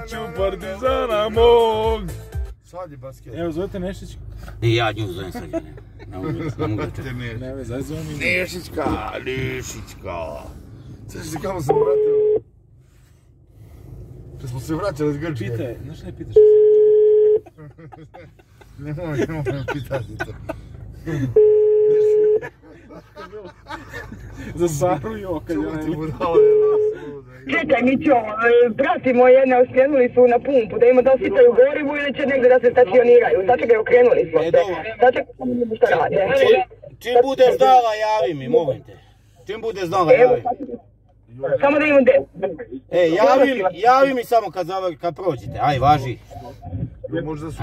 braću partizana mog. Sad je basket. Evo, zovete Nešić. I ja nju zovem sad, ne mogu da čekam. Ne, zovem mi. Nešićka. Sveći se kamo sam vratio. Kad smo se vraćali iz Grčke. Pitaj, znaš ne pitaš? Nemoj pitati to. Za Saru i Oka, Čuva ti budala jedna sluda. Čekaj, Mićo, brati moji jedna skrenuli su na pumpu, da ima da ositaju gorivu ili će negdje da se stacioniraju. Sačekaj, okrenuli smo se. Sačekaj, šta rade. Čim budeš znala, javi mi, molim te. Čim budeš znala, javi. Samo da imam 10. Javi mi samo kad prođete, aj, važi. Možda su...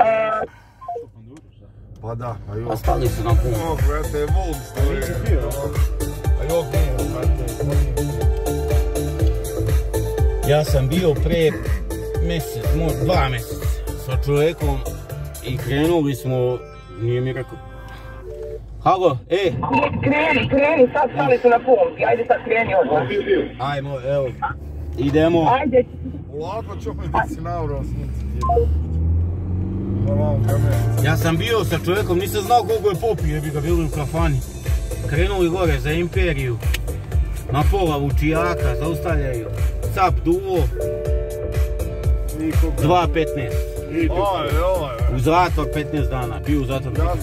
Pa da, a jok. A stali su na pumpu. Jok, brate, vold stoji. A jok nije, brate. Ja sam bio pre mjesec, možda 2 mjeseca sa čovjekom i krenuli smo, nije mi rekao. Halo, Kreni, sad stali su na pumpi, ajde sad kreni odmah. Ajmo, evo, idemo. Ajde. Lako ćemo da si navrao sunce. Ja sam bio sa čovjekom, nisam znao koliko je popio, jer bi ga bili u kafani. Krenuli gore za Imperiju, na pola Vučijaka, zaustavljaju, cap duo, 2.15. U zatvor 15 dana, bio u zatvor 15 dana.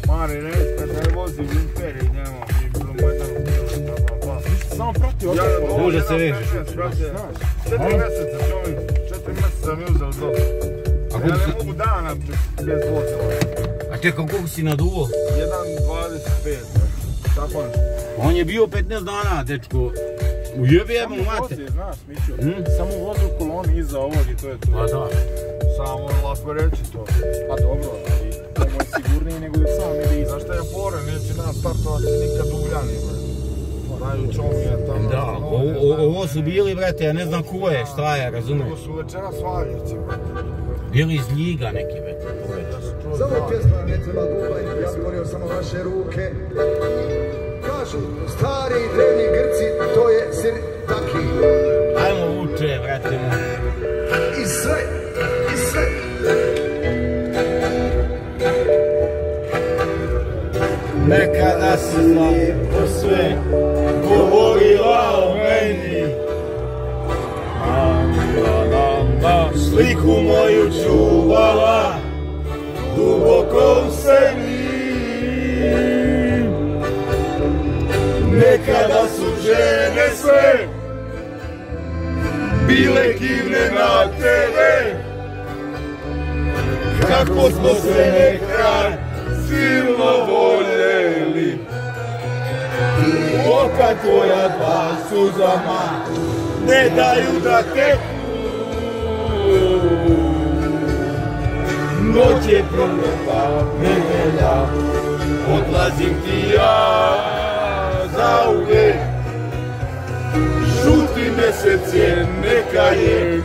Mari, reći, kad ne vozi u Imperiji, nema, mi je bilo Majdanu. Samo proti ovdje. Može se veži. 4 mjeseca čovjek, 4 mjeseca mi uzeo dok. Ja ne mogu dana bez vozila. A čekaj, koliko si na duo? 1.25, tako nešto. On je bio 15 dana, dečko. Ujebijemo mate. Znaš, Mićo, samo vozi u koloni iza ovog i to je to. Pa da. Samo lako reći to. Pa dobro, ali to je sigurnije nego da sam ide iza. Znaš šta je fora, neće nas startovati nikad Ugljani, bre. Znaju čovjek tamo. Da, ovo su bili, brate, ja ne znam ko je, šta je, razumiješ? Ovo su večeras Valjevci, brate. Bili iz Ljiga neki, brate, to je. Za ovo pjesma ne treba gubaj, ja bi volio samo vaše ruke. Kažu stari i drevni Grci, to je sirtaki. Ajmo uče, brate moj. I sve. Nekada si lijepo sve govorila o meni. Sliku moju čuvala duboko u sebi. Nekada su žene sve bile kivne na tebe. Kako smo se nekad silno voljeli. Oka tvoja dva suzama ne daju da teknu. Noć je proleta, nedelja, odlazim ti ja zauvijek. Žuti mjesec je, neka je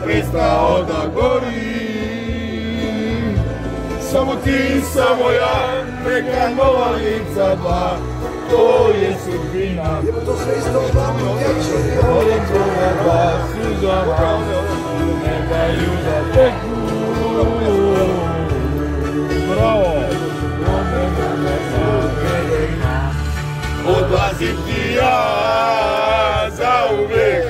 prestao da gori. Samo ti, samo ja, neka nova lica dva, to je sudbina. Jebo to sve isto glavno vječe. Volim tvoja dva suzama, ne daju da teknu. Bravo! Odlazim ti ja zauvijek.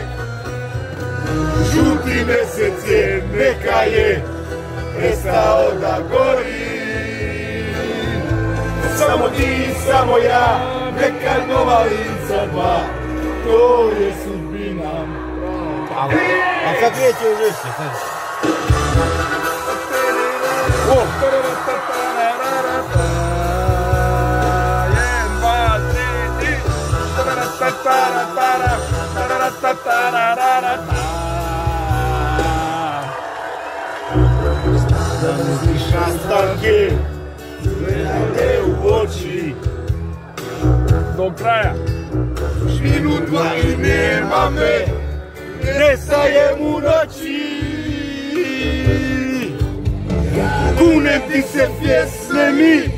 Žuti mjesec je, neka je prestao da gori. Samo ti, samo ja, neka nova lica dva, to je sudbina. A sad kreće u žešće, sad. Da misliš nastavke, gledaj te u oči. Do kraja. Minuta i nema me, nestajem u noći. Kunem ti se pjesme mi,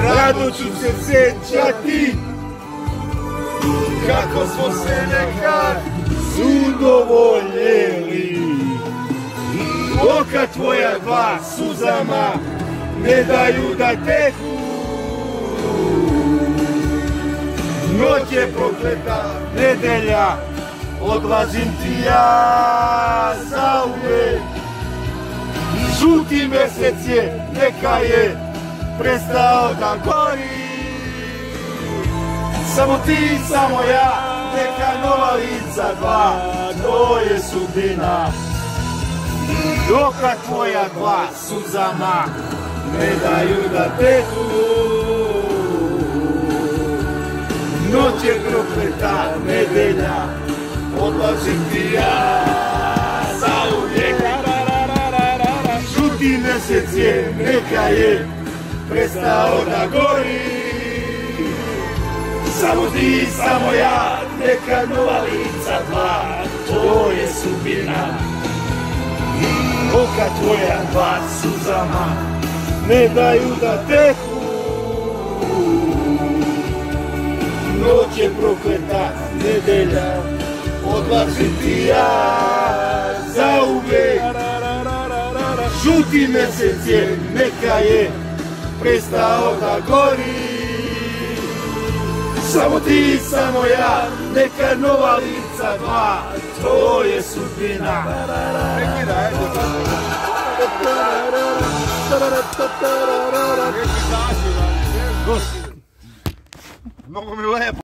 rado ću se sjećati kako smo se nekad udovoljeli. Oka tvoja dva suzama ne daju da teku. Noć je prokleta, nedelja, odlazim ti ja zauvek. Žuti mesec je, neka je prestao da gori. Samo ti, samo ja, neka nova lica dva, to je sudbina. Oka tvoja dva suzama ne daju da teku. Noć je prokleta, nedelja, odlazim ti ja zauvijek. Žuti mesec je, neka je prestao da gori. Samo ti, samo ja, neka nova lica dva, to je sudbina. Oka tvoja dva suzama ne daju da teku. Noć je prokleta, nedelja, odlazim ti ja zauvek. Žuti mesec je, neka je prestao da gori. Samo ti, samo ja, neka nova lica dva, to je sudbina. Mnogo mi lepo.